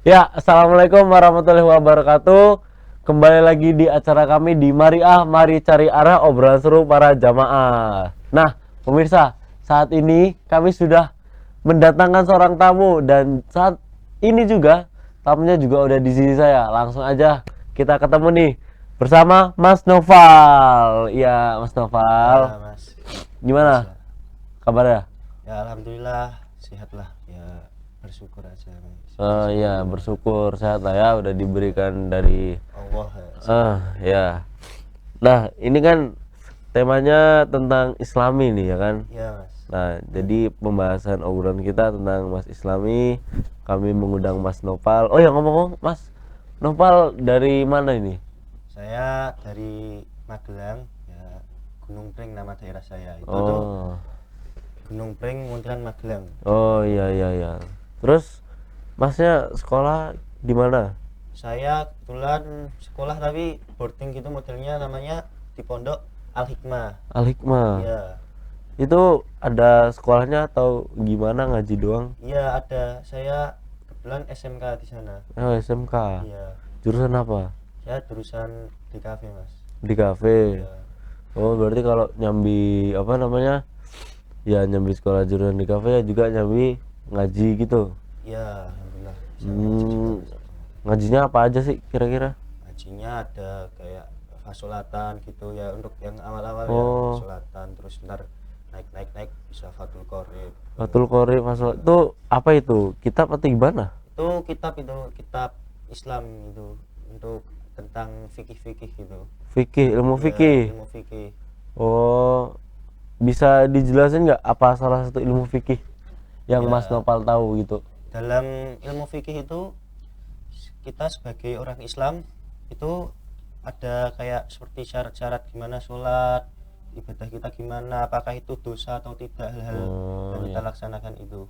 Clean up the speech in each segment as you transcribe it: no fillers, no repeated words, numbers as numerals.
Ya, assalamualaikum warahmatullahi wabarakatuh. Kembali lagi di acara kami di Mari Cari Arah obrolan seru para jamaah. Nah, pemirsa, saat ini kami sudah mendatangkan seorang tamu dan saat ini juga tamunya juga udah di sini saya. Langsung aja kita ketemu nih bersama Mas Noval. Iya, Mas Noval. Ya mas, mas Gimana ya. kabarnya? Ya alhamdulillah sehat lah. Ya bersyukur aja mas. Masih Iya, alhamdulillah. bersyukur sehat lah ya, udah diberikan dari Allah ya, sehat. ya. Nah, ini kan temanya tentang Islami nih ya kan. Ya mas. Nah, jadi pembahasan obrolan kita tentang Mas Islami, kami mengundang Mas Nopal. Oh ya, ngomong-ngomong, Mas Nopal dari mana ini? Saya dari Magelang. Ya Gunung Pring nama daerah saya. Itu tuh Oh, Gunung Pring, Muntilan, Magelang. oh iya iya iya. Terus Masnya sekolah di mana? Saya kebetulan sekolah tapi boarding gitu modelnya, namanya di Pondok Al Hikmah. Al Hikmah. Iya, Itu ada sekolahnya atau gimana, ngaji doang? iya ada. Saya kebetulan SMK di sana. Oh, SMK. Iya, Jurusan apa? saya jurusan di kafe mas. Di kafe. Iya. Oh, berarti kalau nyambi apa namanya? Ya nyambi sekolah jurusan di kafe ya juga nyambi ngaji gitu. Ya, alhamdulillah bisa ngaji juga Hmm, Mas. ngajinya apa aja sih kira-kira? Ngajinya ada kayak fasolatan gitu ya, untuk yang awal-awal ya Oh, fasolatan, terus ntar naik bisa Fathul Qorib. Fathul Qorib Fasol Ya. itu apa itu? Kitab atau gimana? Itu kitab Islam itu, untuk tentang fikih-fikih gitu. Fikih, ilmu Ya, fikih. ilmu fikih. Oh, bisa dijelasin nggak apa salah satu ilmu fikih yang Mas Ya, Nopal tahu gitu? dalam ilmu fikih itu kita sebagai orang Islam itu ada kayak seperti syarat-syarat gimana sholat, ibadah kita gimana, apakah itu dosa atau tidak, hal-hal Oh yang kita ya. laksanakan itu.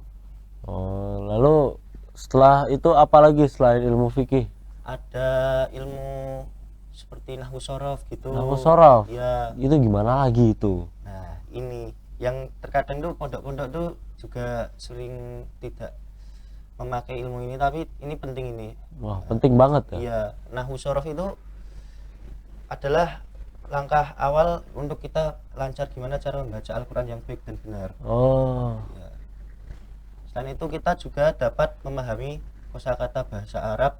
Oh, lalu setelah itu apa lagi selain ilmu fikih? Ada ilmu seperti nahwu sorof Nahwu gitu sorof. ya. Itu gimana lagi itu? Nah ini yang terkadang tuh pondok-pondok tuh juga sering tidak memakai ilmu ini, tapi ini penting ini. Wah, Nah, penting banget ya. iya, nahwu sorof itu adalah langkah awal untuk kita lancar gimana cara membaca Al-Quran yang baik dan benar Oh, ya. Selain itu kita juga dapat memahami kosakata bahasa Arab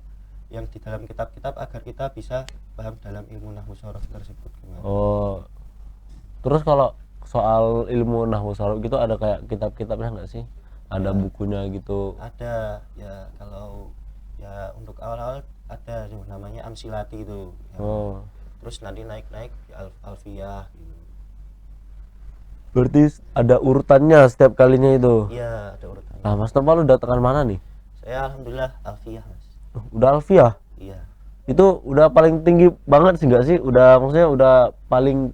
yang di dalam kitab-kitab agar kita bisa paham dalam ilmu nahwu sorof tersebut gimana. oh. Terus kalau soal ilmu nahwu sorof gitu ada kayak kitab-kitabnya nggak sih? Ada Ya bukunya gitu. ada ya, kalau ya untuk awal-awal ada tuh namanya Amsilati itu yang, Oh, terus nanti naik-naik ya Alfiyah gitu. berarti ada urutannya setiap kalinya itu. Iya ada urutannya. Nah, Mas Nopal udah tekan mana nih? Saya alhamdulillah Alfiyah mas. Udah Alfiah. Iya. Itu udah paling tinggi banget sih nggak sih? Udah maksudnya udah paling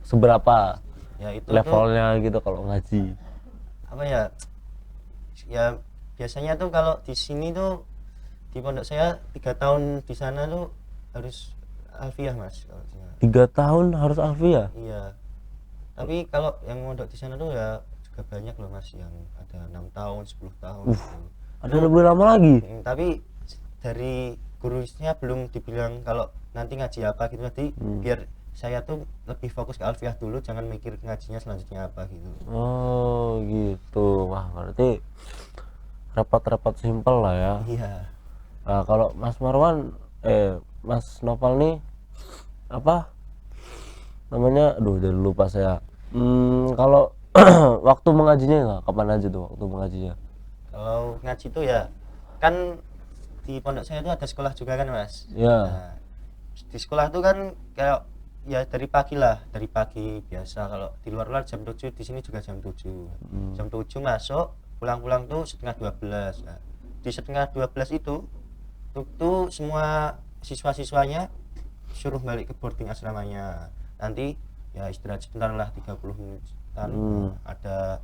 seberapa Ya itu tuh levelnya gitu kalau ngaji? apa ya, ya biasanya tuh kalau di sini tuh di pondok saya 3 tahun di sana tuh harus alfiah mas kalau di sana. 3 tahun harus Alfiah. Iya, tapi kalau yang mondok di sana tuh ya juga banyak loh mas, yang ada 6 tahun 10 tahun gitu. Ada Itu lebih lama lagi. tapi dari gurunya belum dibilang kalau nanti ngaji apa gitu, tadi biar saya tuh lebih fokus ke alfiah dulu, jangan mikir ngajinya selanjutnya apa gitu. Oh gitu. Wah, berarti repot-repot simpel lah ya. Iya. Nah, kalau Mas Marwan, Mas Noval nih apa namanya? Aduh, udah lupa saya. Kalau waktu mengajinya nggak? Kapan aja tuh waktu mengajinya? Kalau ngaji tuh ya kan di pondok saya itu ada sekolah juga kan mas. Ya. Nah di sekolah tuh kan kayak ya dari pagi lah, dari pagi biasa. Kalau di luar-luar jam 7, di sini juga jam 7. Jam 7 masuk, pulang-pulang tuh setengah 12. Nah, di setengah 12 itu tuh semua siswa-siswanya suruh balik ke boarding asramanya. Nanti ya istirahat sebentar lah, 30 menitan. Nah, ada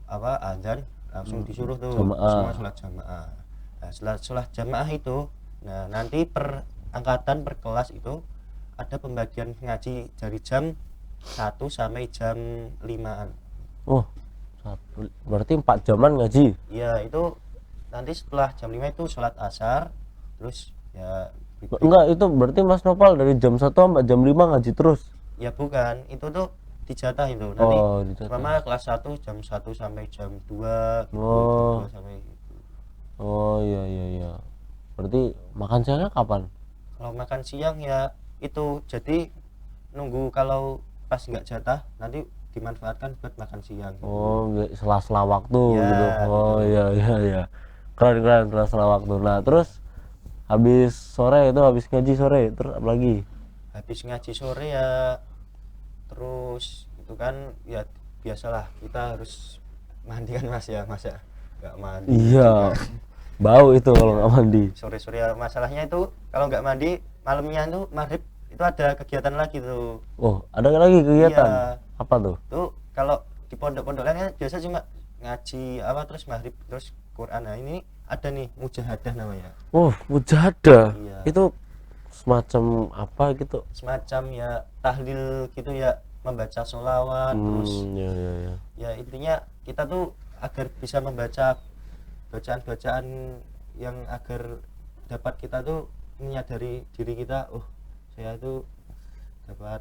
apa azan, langsung disuruh tuh Jamaah. semua sholat jamaah. Nah setelah sholat jamaah itu, nah nanti per angkatan per kelas itu ada pembagian ngaji dari jam 1 sampai jam 5-an. Oh, berarti 4 jaman ngaji. Ya itu nanti setelah jam 5 itu sholat asar, terus ya Enggak, itu berarti Mas Nopal dari jam 1 sampai jam 5 ngaji terus. ya bukan, itu tuh dijatah itu nanti Oh, dicatat. selama kelas 1 jam 1 sampai jam 2 gitu, Oh. jam 2 sampai gitu. Oh iya iya iya. Berarti makan siangnya kapan? Kalau makan siang ya itu jadi nunggu kalau pas nggak jatah nanti dimanfaatkan buat makan siang gitu. Oh, sela-sela waktu Ya, gitu. Oh gitu. iya iya iya. Keren keren sela-sela waktu. Nah, terus habis sore itu habis ngaji sore, terus apa lagi? Habis ngaji sore ya terus itu kan ya biasalah kita harus mandi kan mas ya, masa nggak mandi Iya. juga. Bau itu kalau nggak mandi. Sore-sore ya, masalahnya itu kalau nggak mandi malamnya itu maghrib itu ada kegiatan lagi tuh. Oh, ada lagi kegiatan? Iya. Apa tuh? Tuh kalau di pondok-pondok lain kan biasa cuma ngaji apa terus maghrib terus Quran. Nah ini ada nih mujahadah namanya, Oh, mujahadah. Iya. Itu semacam apa gitu? semacam ya tahlil gitu ya, membaca sholawat terus Ya ya ya. ya intinya kita tuh agar bisa membaca bacaan-bacaan yang agar dapat kita tuh menyadari diri kita, oh saya tuh dapat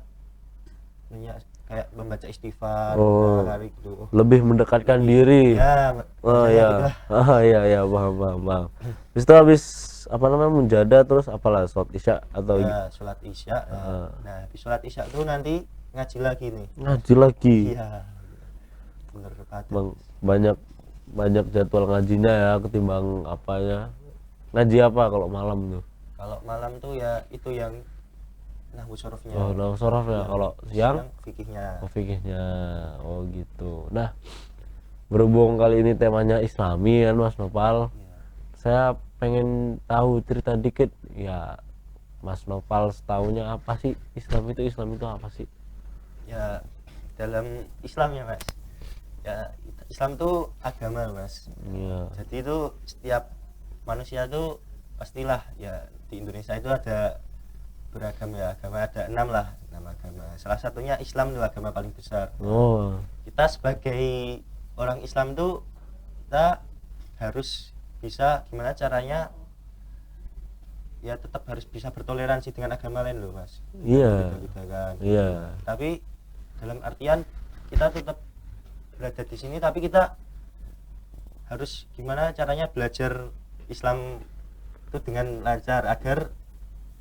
kayak membaca istighfar Oh. hari gitu. Oh, Lebih mendekatkan diri. ya Oh misalnya iya, gitu lah. iya iya paham paham paham. Habis itu habis apa namanya menjadah terus apalah sholat isya atau Ya, sholat isya ya. Nah habis sholat isya tuh nanti ngaji lagi nih. ngaji lagi. Iya bener padat. Bang, banyak banyak jadwal ngajinya ya ketimbang apanya. Ngaji apa kalau malam tuh? Kalau malam tuh ya itu yang nahwu sorofnya. Oh, nah sorof ya. Kalau siang fikihnya. oh, fikihnya. Oh gitu. Nah, berhubung kali ini temanya Islami kan Mas Nopal, Ya. saya pengen tahu cerita dikit ya. Mas Nopal setahunya apa sih Islam itu apa sih? Ya dalam Islam ya mas, ya Islam tuh agama mas. Iya. Jadi itu setiap manusia tuh pastilah ya, di Indonesia itu ada beragam ya agama, ada 6 lah, 6 agama. Salah satunya Islam itu agama paling besar. Oh, Kita sebagai orang Islam tuh kita harus bisa gimana caranya ya tetap harus bisa bertoleransi dengan agama lain loh mas. iya. Beda-beda kan. Iya. Tapi dalam artian kita tetap berada di sini, tapi kita harus gimana caranya belajar Islam itu dengan lancar agar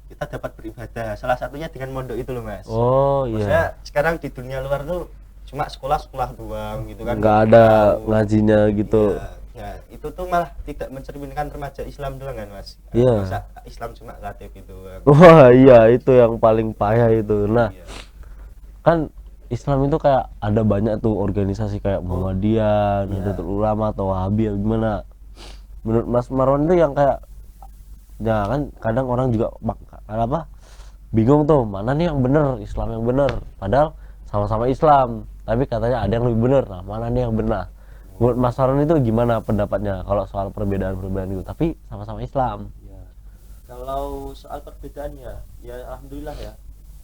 kita dapat beribadah. Salah satunya dengan mondok itu loh mas. Oh Maksudnya iya. sekarang di dunia luar tuh cuma sekolah doang gitu kan, Nggak ada tahu. ngajinya gitu. Iya, ya itu tuh malah tidak mencerminkan remaja Islam doang kan mas. Iya. Masa Islam cuma KTP doang. Wah iya itu yang paling payah itu. Nah Iya. kan Islam itu kayak ada banyak tuh organisasi kayak Muhammadiyah, Iya. Nahdlatul Ulama atau Wahabi gimana? Menurut Mas Marwan itu yang kayak ya kan kadang orang juga apa bingung tuh mana nih yang bener, Islam yang bener, padahal sama-sama Islam tapi katanya ada yang lebih bener. Nah mana nih yang benar? Menurut Mas Marwan itu gimana pendapatnya kalau soal perbedaan-perbedaan itu tapi sama-sama Islam? Ya, kalau soal perbedaannya, ya alhamdulillah ya.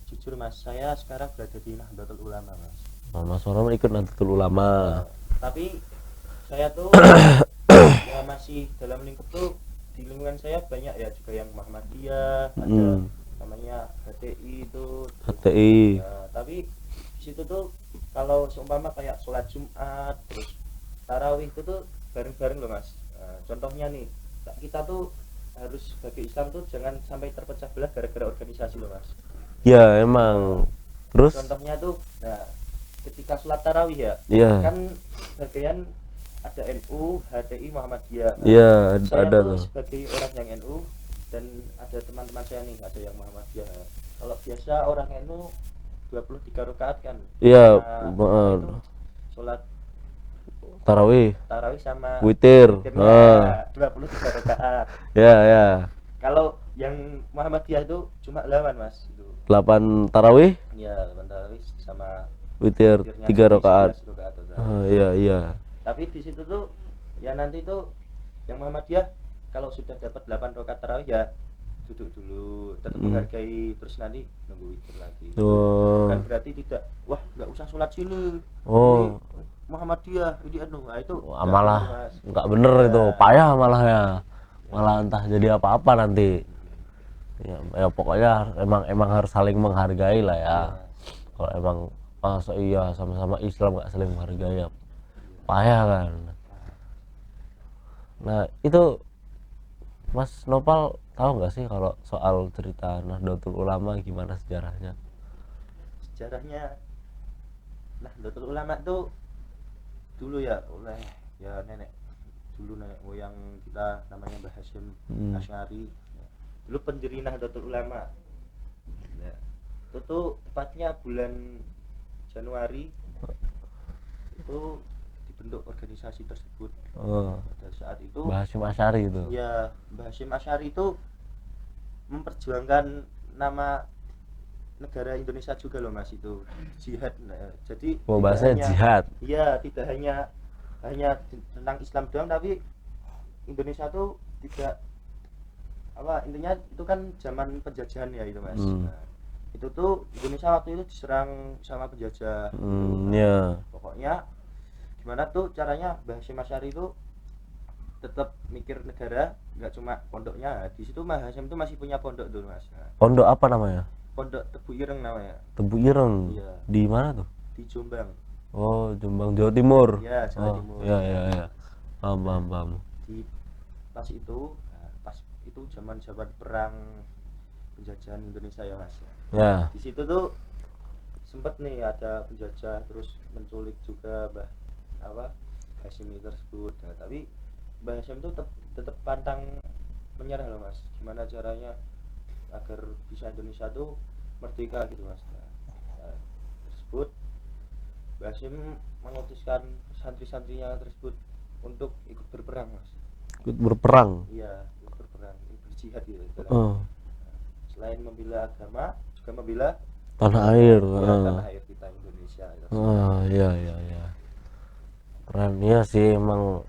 Jujur mas, saya sekarang berada di Nahdlatul Ulama mas. Nah, Mas Marwan ikut Nahdlatul Ulama. Tapi saya tuh ya masih dalam lingkup tuh, di lingkungan saya banyak ya juga yang Muhammadiyah, ada namanya HTI itu. HTI. Ya, tapi di situ tuh kalau seumpama kayak sholat Jumat terus tarawih itu tuh bareng-bareng loh mas. Nah, contohnya nih kita tuh harus sebagai Islam tuh jangan sampai terpecah belah gara-gara organisasi loh mas. Ya emang. Terus? Contohnya tuh, nah ketika sholat tarawih ya, Iya. kan bagian ada NU, HTI, Muhammadiyah. Nah, Iya saya ada tuh tuh. sebagai orang yang NU dan ada teman-teman saya nih ada yang Muhammadiyah. Kalau biasa orang NU 23 rakaat kan. Iya. Nah, itu sholat Tarawih, tarawih sama witir. witirnya 23 rakaat. Ya ya. Kalau yang Muhammadiyah itu cuma 8 mas. Itu. 8 tarawih, Ya, 8 tarawih sama witir witirnya 3 rakaat. 11 rakaat atau Iya iya. tapi di situ tuh ya nanti tuh yang Muhammadiyah kalau sudah dapat 8 rakaat tarawih ya duduk dulu, tetap menghargai, terus nanti nunggu witir lagi. Oh. Kan berarti tidak, wah nggak usah sholat sini. Oh. Muhammadiyah ini nah itu malah Mas. nggak bener itu, payah malah ya, malah entah jadi apa-apa nanti. Ya pokoknya emang harus saling menghargai lah ya. Kalau emang masa iya sama-sama Islam nggak saling menghargai ya payah kan. Nah itu Mas Nopal tahu nggak sih kalau soal cerita Nahdlatul Ulama gimana sejarahnya? Sejarahnya Nahdlatul Ulama tuh dulu ya oleh ya nenek moyang kita namanya Mbah Hasyim Asy'ari. Dulu pendiri Nahdlatul Ulama. Nah, itu tuh tepatnya bulan Januari itu dibentuk organisasi tersebut. Pada saat itu Mbah Hasyim Asy'ari itu. Ya, Mbah Hasyim Asy'ari itu memperjuangkan nama negara Indonesia juga loh Mas, itu jihad. Nah, jadi bahasanya jihad. Iya, tidak hanya tentang Islam doang, tapi Indonesia tuh tidak apa intinya itu kan zaman penjajahan ya itu Mas. Nah, itu tuh Indonesia waktu itu diserang sama penjajah. Ya. Pokoknya gimana tuh caranya Mbah Hasyim Asy'ari itu tetap mikir negara, nggak cuma pondoknya. Di situ Mbah Hasyim tuh masih punya pondok tuh Mas. Nah, pondok apa namanya? Pondok Tebu Ireng namanya. Tebu Ireng. Iya. Di mana tuh? Di Jombang. Oh, Jombang, Jawa Timur. Iya, Jawa Timur. Iya. Paham. Di pas itu, pas itu zaman perang penjajahan Indonesia ya Mas. Ya. Di situ tuh sempet nih ada penjajah terus menculik juga Mbah Hasyim tersebut. Nah, tapi Mbah Hasyim tuh tetap pantang menyerah loh Mas. Gimana caranya agar bisa Indonesia tuh merdeka gitu Mas. Nah, tersebut Mbah Hasyim memutuskan santri-santrinya tersebut untuk ikut berperang Mas. Ikut berperang? Iya, ikut berperang, berjihad gitu. Selain membela agama, juga membela tanah air. Tanah air kita Indonesia. Iya. Keren ya sih, emang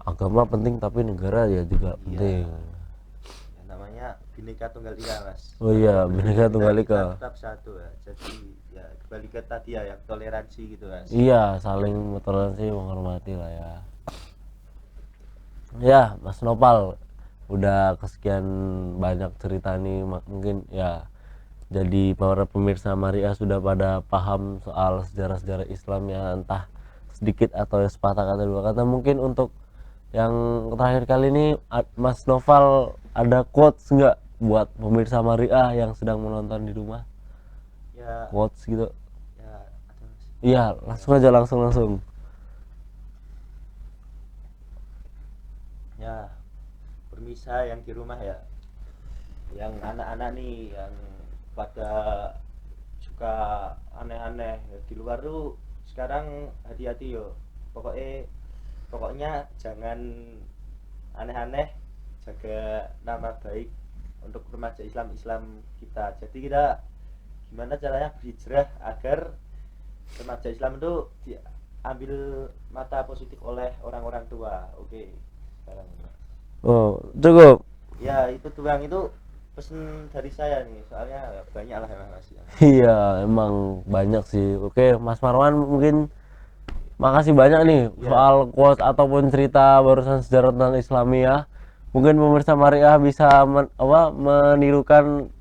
agama penting tapi negara ya juga penting. Ya, namanya Bhinneka Tunggal Ika Mas. Oh iya, Bhinneka Tunggal Ika. Tetap satu ya. Jadi ya kembali ke tadi ya yang toleransi gitu Mas. Iya, saling toleransi, menghormati lah ya. Ya, Mas Nopal udah kesekian banyak cerita nih, mungkin ya jadi para pemirsa Maria sudah pada paham soal sejarah-sejarah Islam ya, entah sedikit atau sepatah kata dua kata. Mungkin untuk yang terakhir kali ini Mas Nopal ada quotes nggak buat pemirsa Maria yang sedang menonton di rumah? Ya. Quotes gitu. Ya, ada Mas. Iya, langsung. Ya, pemirsa yang di rumah ya, yang anak-anak nih yang pada suka aneh-aneh di luar tuh sekarang hati-hati yo. Pokoknya jangan aneh-aneh, jaga nama baik untuk remaja Islam kita. Jadi kita gimana caranya berhijrah agar remaja Islam itu diambil mata positif oleh orang-orang tua. Oke. Sekarang. Oh, cukup. Ya, itu doang, itu pesan dari saya nih, soalnya banyak lah emang Mas. Iya, emang banyak sih. Oke, Mas Marwan mungkin makasih banyak nih soal quotes ataupun cerita barusan sejarah tentang Islamiyah. Mungkin pemirsa Maria bisa menirukan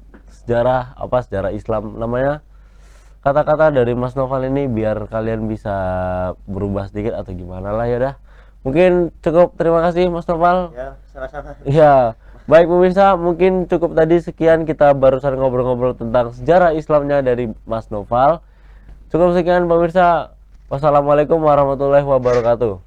sejarah Islam namanya, kata-kata dari Mas Noval ini biar kalian bisa berubah sedikit atau gimana lah ya dah. Mungkin cukup, terima kasih Mas Noval. Ya, sama-sama. Iya. Baik pemirsa, mungkin cukup tadi sekian kita barusan ngobrol-ngobrol tentang sejarah Islamnya dari Mas Noval. Cukup sekian pemirsa. Wassalamualaikum warahmatullahi wabarakatuh.